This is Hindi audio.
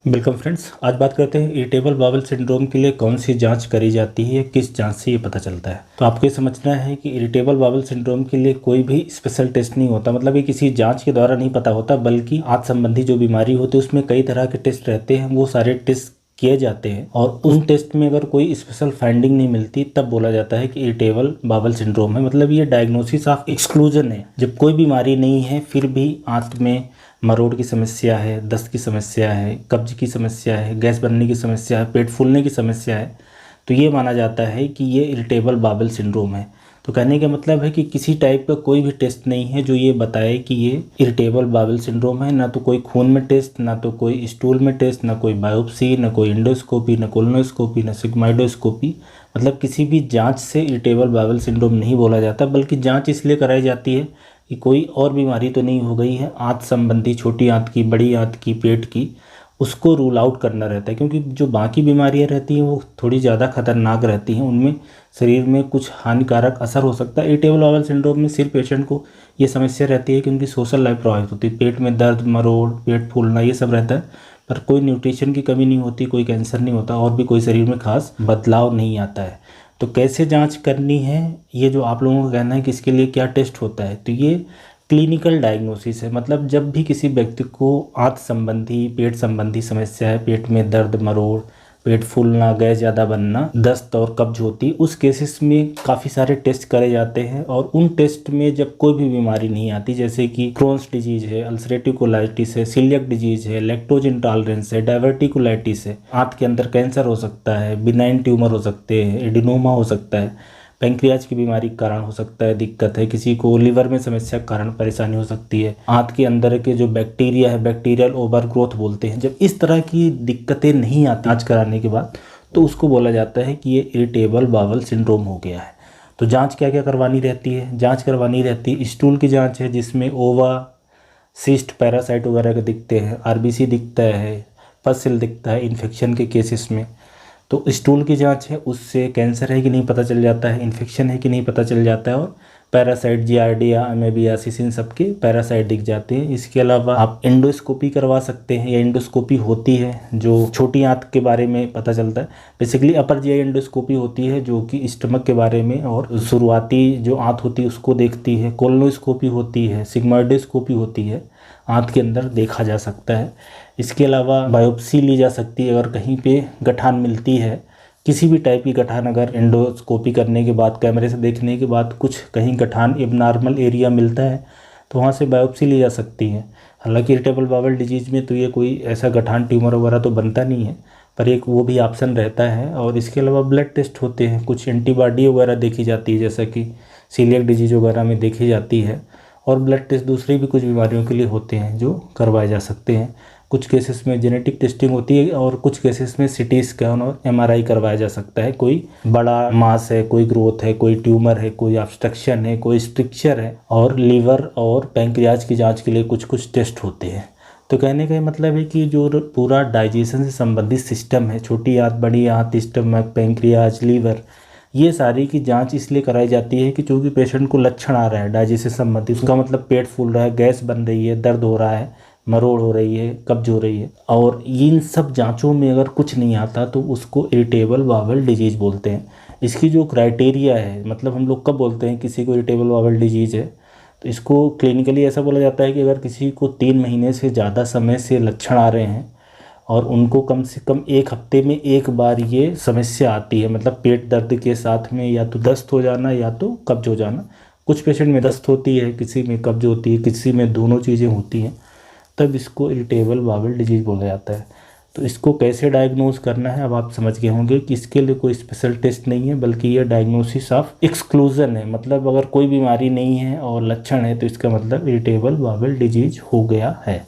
Welcome friends. आज बात करते हैं इरिटेबल बाउल सिंड्रोम के लिए कौन सी जांच करी जाती है, किस जांच से ये पता चलता है। तो आपको ये समझना है कि इरिटेबल बाउल सिंड्रोम के लिए कोई भी स्पेशल टेस्ट नहीं होता, मतलब ये किसी जांच के द्वारा नहीं पता होता, बल्कि आंत संबंधी जो बीमारी होती है उसमें कई तरह के टेस्ट रहते हैं। वो सारे टेस्ट किए जाते हैं और उन टेस्ट में अगर कोई स्पेशल फाइंडिंग नहीं मिलती तब बोला जाता है कि इरिटेबल बाउल सिंड्रोम है। मतलब ये डायग्नोसिस ऑफ एक्सक्लूजन है। जब कोई बीमारी नहीं है फिर भी आंत में मरोड़ की समस्या है, दस्त की समस्या है, कब्ज की समस्या है, गैस बनने की समस्या है, पेट फूलने की समस्या है, तो ये माना जाता है कि ये इरिटेबल बाउल सिंड्रोम है। तो कहने का मतलब है कि किसी टाइप का कोई भी टेस्ट नहीं है जो ये बताए कि ये इरिटेबल बाउल सिंड्रोम है। ना तो कोई खून में टेस्ट, ना तो कोई स्टूल में टेस्ट, ना कोई बायोप्सी, ना कोई इंडोस्कोपी, ना कोलोनोस्कोपी, ना सिग्मोइडोस्कोपी। मतलब किसी भी जांच से इरिटेबल बाउल सिंड्रोम नहीं बोला जाता, बल्कि जांच इसलिए कराई जाती है कि कोई और बीमारी तो नहीं हो गई है आंत संबंधी, छोटी आंत की, बड़ी आंत की, पेट की, उसको रूल आउट करना रहता है। क्योंकि जो बाकी बीमारियां रहती हैं वो थोड़ी ज़्यादा खतरनाक रहती हैं, उनमें शरीर में कुछ हानिकारक असर हो सकता है। इरिटेबल बाउल सिंड्रोम में सिर्फ पेशेंट को ये समस्या रहती है कि उनकी सोशल लाइफ प्रभावित होती है, पेट में दर्द, मरोड़, पेट फूलना, ये सब रहता है, पर कोई न्यूट्रिशन की कमी नहीं होती, कोई कैंसर नहीं होता और भी कोई शरीर में खास बदलाव नहीं आता है। तो कैसे जांच करनी है, ये जो आप लोगों का कहना है कि इसके लिए क्या टेस्ट होता है, तो ये क्लिनिकल डायग्नोसिस है। मतलब जब भी किसी व्यक्ति को आंत संबंधी, पेट संबंधी समस्या है, पेट में दर्द, मरोड़, पेट फूलना, गैस ज़्यादा बनना, दस्त और कब्ज होती, उस केसेस में काफ़ी सारे टेस्ट करे जाते हैं। और उन टेस्ट में जब कोई भी बीमारी नहीं आती, जैसे कि क्रोन्स डिजीज है, अल्सरेटिव कोलाइटिस है, सीलियक डिजीज है, लैक्टोज इंटॉलरेंस है, डायवर्टिकुलाइटिस है, आंत के अंदर कैंसर हो सकता है, बिनाइन ट्यूमर हो सकते हैं, एडिनोमा हो सकता है, पैंक्रियाज की बीमारी के कारण हो सकता है, दिक्कत है, किसी को लिवर में समस्या के कारण परेशानी हो सकती है, आंत के अंदर के जो बैक्टीरिया है, बैक्टीरियल ओवरग्रोथ बोलते हैं, जब इस तरह की दिक्कतें नहीं आती जांच कराने के बाद, तो उसको बोला जाता है कि ये इरिटेबल बाउल सिंड्रोम हो गया है। तो जांच क्या क्या करवानी रहती है? जांच करवानी रहती है स्टूल की जांच है, जिसमें ओवा, सिस्ट, पैरासाइट वगैरह के दिखते हैं, आरबीसी दिखता है, पसल दिखता है इन्फेक्शन के केसेस में। तो स्टूल की जांच है, उससे कैंसर है कि नहीं पता चल जाता है, इन्फेक्शन है कि नहीं पता चल जाता है, और पैरासाइट, जियार्डिया, अमेबियासिस, इन सब के पैरासाइट दिख जाते हैं। इसके अलावा आप एंडोस्कोपी करवा सकते हैं, या एंडोस्कोपी होती है जो छोटी आंत के बारे में पता चलता है। बेसिकली अपर जीआई एंडोस्कोपी होती है जो कि स्टमक के बारे में और शुरुआती जो आंत होती है उसको देखती है। कोलोनोस्कोपी होती है, सिग्मोइडोस्कोपी होती है, आंत के अंदर देखा जा सकता है। इसके अलावा बायोप्सी ली जा सकती है अगर कहीं पे गठान मिलती है, किसी भी टाइप की गठान, अगर एंडोस्कोपी करने के बाद, कैमरे से देखने के बाद कुछ कहीं गठान एबनॉर्मल एरिया मिलता है तो वहाँ से बायोप्सी ली जा सकती है। हालांकि इरिटेबल बाउल डिजीज में तो ये कोई ऐसा गठान, ट्यूमर वगैरह तो बनता नहीं है, पर एक वो भी ऑप्शन रहता है। और इसके अलावा ब्लड टेस्ट होते हैं, कुछ एंटीबॉडी वगैरह देखी जाती है, जैसा कि सीलियक डिजीज वगैरह में देखी जाती है। और ब्लड टेस्ट दूसरी भी कुछ बीमारियों के लिए होते हैं जो करवाए जा सकते हैं। कुछ केसेस में जेनेटिक टेस्टिंग होती है और कुछ केसेस में सीटी स्कैन और एमआरआई करवाया जा सकता है। कोई बड़ा मास है, कोई ग्रोथ है, कोई ट्यूमर है, कोई ऑब्स्ट्रक्शन है, कोई स्ट्रिक्चर है। और लीवर और पैंक्रियाज की जांच के लिए कुछ कुछ टेस्ट होते हैं। तो कहने का मतलब है कि जो पूरा डाइजेशन से संबंधित सिस्टम है, छोटी आंत, बड़ी आंत, स्टमक, पैंक्रियाज, लीवर, ये सारी की जांच इसलिए कराई जाती है कि चूँकि पेशेंट को लक्षण आ रहा है डाइजेशन से संबंधित, उसका मतलब पेट फूल रहा है, गैस बन रही है, दर्द हो रहा है, मरोड़ हो रही है, कब्ज हो रही है, और इन सब जांचों में अगर कुछ नहीं आता तो उसको इरिटेबल बाउल डिजीज बोलते हैं। इसकी जो क्राइटेरिया है, मतलब हम लोग कब बोलते हैं किसी को इरिटेबल बाउल डिजीज है, तो इसको क्लिनिकली ऐसा बोला जाता है कि अगर किसी को 3 महीने से ज़्यादा समय से लक्षण आ रहे हैं और उनको कम से कम 1 हफ्ते में एक बार ये समस्या आती है, मतलब पेट दर्द के साथ में या तो दस्त हो जाना या तो कब्ज हो जाना। कुछ पेशेंट में दस्त होती है, किसी में कब्ज होती है, किसी में दोनों चीज़ें होती हैं, तब इसको इरिटेबल बाउल डिजीज बोला जाता है। तो इसको कैसे डायग्नोज करना है अब आप समझ गए होंगे कि इसके लिए कोई स्पेशल टेस्ट नहीं है, बल्कि यह डायग्नोसिस ऑफ एक्सक्लूजन है। मतलब अगर कोई बीमारी नहीं है और लक्षण है तो इसका मतलब इरिटेबल बाउल डिजीज हो गया है।